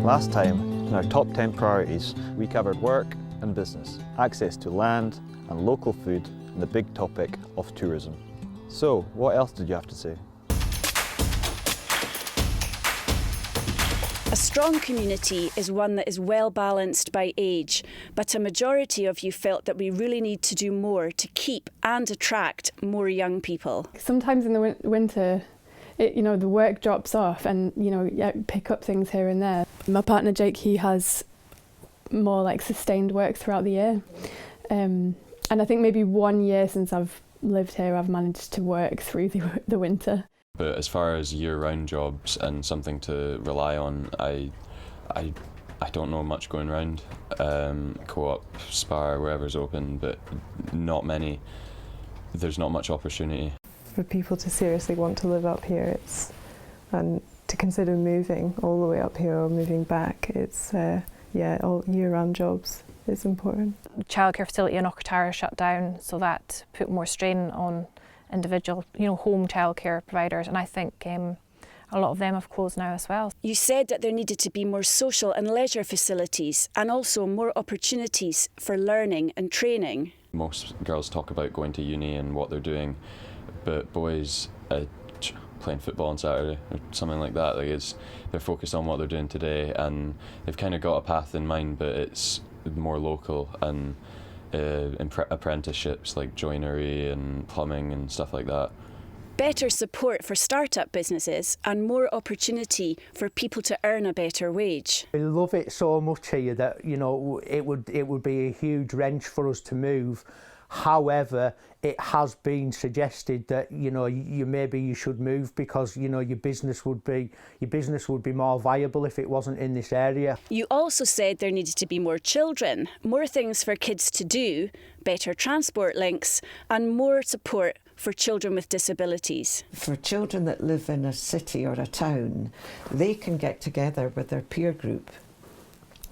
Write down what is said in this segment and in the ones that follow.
Last time, in our top 10 priorities, we covered work and business, access to land and local food, and the big topic of tourism. So, what else did you have to say? A strong community is one that is well balanced by age, but a majority of you felt that we really need to do more to keep and attract more young people. Sometimes in the winter, the work drops off and, pick up things here and there. My partner Jake, he has more like sustained work throughout the year. And I think maybe 1 year since I've lived here, I've managed to work through the winter. But as far as year-round jobs and something to rely on, I don't know much going round. Co-op, Spar, wherever's open, but not many. There's not much opportunity. For people to seriously want to live up here, and to consider moving all the way up here or moving back, it's all year-round jobs is important. The childcare facility in Lochalsh shut down, so that put more strain on individual, home childcare providers, and I think a lot of them have closed now as well. You said that there needed to be more social and leisure facilities and also more opportunities for learning and training. Most girls talk about going to uni and what they're doing, but boys playing football on Saturday or something like that. They're focused on what they're doing today, and they've kind of got a path in mind, but it's more local, and apprenticeships like joinery and plumbing and stuff like that. Better support for start-up businesses and more opportunity for people to earn a better wage. We love it so much here that it would be a huge wrench for us to move. However, it has been suggested that maybe you should move because your business would be more viable if it wasn't in this area. You also said there needed to be more children, more things for kids to do, better transport links, and more support for children with disabilities. For children that live in a city or a town, they can get together with their peer group,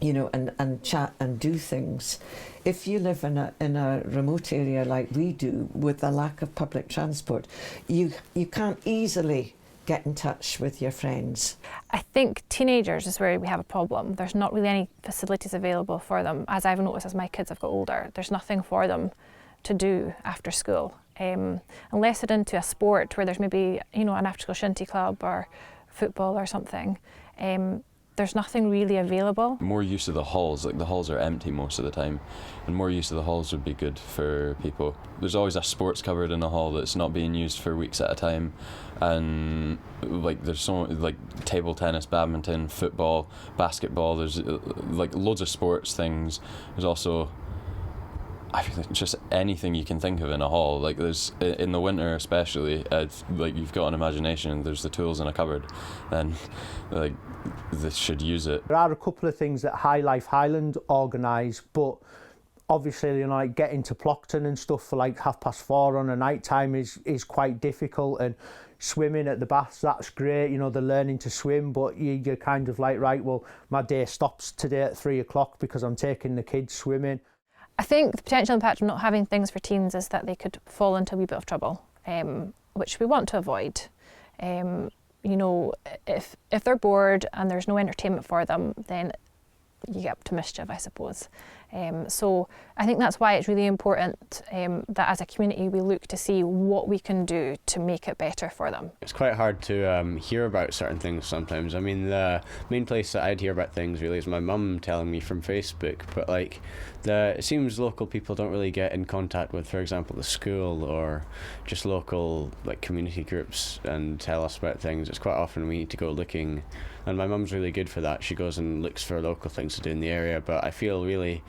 and chat and do things. If you live in a remote area like we do, with the lack of public transport, you can't easily get in touch with your friends. I think teenagers is where we have a problem. There's not really any facilities available for them. As I've noticed as my kids have got older, there's nothing for them to do after school. Unless they're into a sport where there's maybe an after-school shinty club or football or something, there's nothing really available. More use of the halls, the halls are empty most of the time, and more use of the halls would be good for people. There's always a sports cupboard in the hall that's not being used for weeks at a time, and there's so table tennis, badminton, football, basketball, there's loads of sports things. There's also just anything you can think of in a hall. There's, in the winter especially, you've got an imagination, there's the tools in a cupboard, and they should use it. There are a couple of things that High Life Highland organise, but obviously getting to Plockton and stuff for 4:30 on a night time is quite difficult, and swimming at the baths, that's great, they're learning to swim, but you're kind of right, well, my day stops today at 3 o'clock because I'm taking the kids swimming. I think the potential impact of not having things for teens is that they could fall into a wee bit of trouble, which we want to avoid. If they're bored and there's no entertainment for them, then you get up to mischief, I suppose. So I think that's why it's really important that as a community we look to see what we can do to make it better for them. It's quite hard to hear about certain things sometimes. I mean, the main place that I'd hear about things really is my mum telling me from Facebook, but it seems local people don't really get in contact with, for example, the school or just local community groups and tell us about things. It's quite often we need to go looking, and my mum's really good for that. She goes and looks for local things to do in the area, but I feel really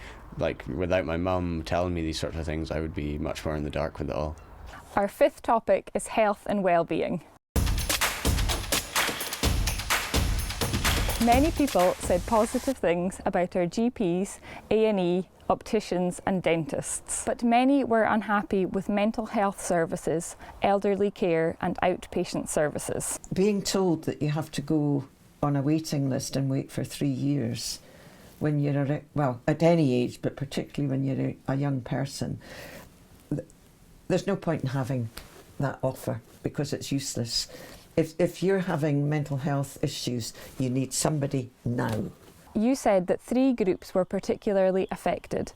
without my mum telling me these sorts of things, I would be much more in the dark with it all. Our fifth topic is health and well-being. Many people said positive things about our GPs, A&E, opticians and dentists, but many were unhappy with mental health services, elderly care and outpatient services. Being told that you have to go on a waiting list and wait for 3 years when you're at any age, but particularly when you're a young person, there's no point in having that offer because it's useless. If you're having mental health issues, you need somebody now. You said that 3 groups were particularly affected: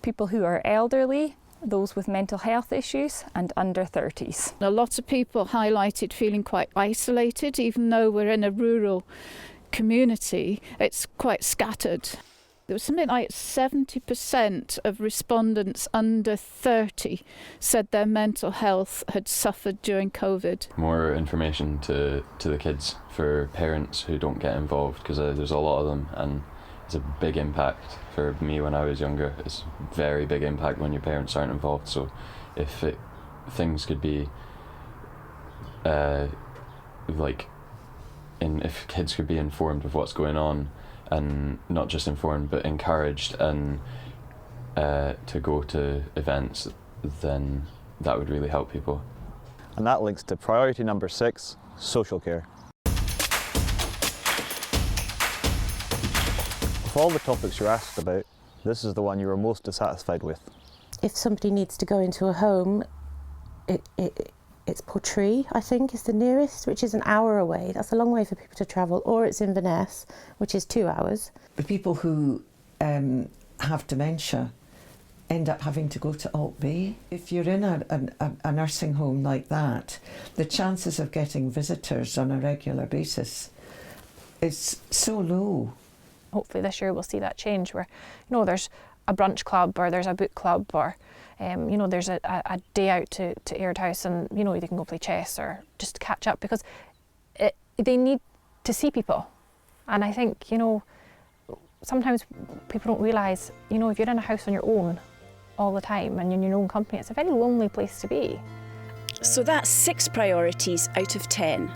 people who are elderly, those with mental health issues, and under 30s. A lot of people highlighted feeling quite isolated, even though we're in a rural community, it's quite scattered. There was something like 70% of respondents under 30 said their mental health had suffered during COVID. More information to the kids for parents who don't get involved, because there's a lot of them, and it's a big impact. For me when I was younger, it's a very big impact when your parents aren't involved. So if things could be if kids could be informed of what's going on, and not just informed but encouraged and to go to events, then that would really help people. And that links to priority number 6, social care. Of all the topics you're asked about, this is the one you were most dissatisfied with. If somebody needs to go into a home, it's Portree, I think, is the nearest, which is an hour away. That's a long way for people to travel. Or it's Inverness, which is 2 hours. The people who have dementia end up having to go to Alt Bay. If you're in a nursing home like that, the chances of getting visitors on a regular basis is so low. Hopefully this year we'll see that change, where there's a brunch club, or there's a book club, or there's a day out to Aird House, and they can go play chess or just catch up, because they need to see people. And I think sometimes people don't realise if you're in a house on your own all the time and in your own company, it's a very lonely place to be. So that's 6 priorities out of 10.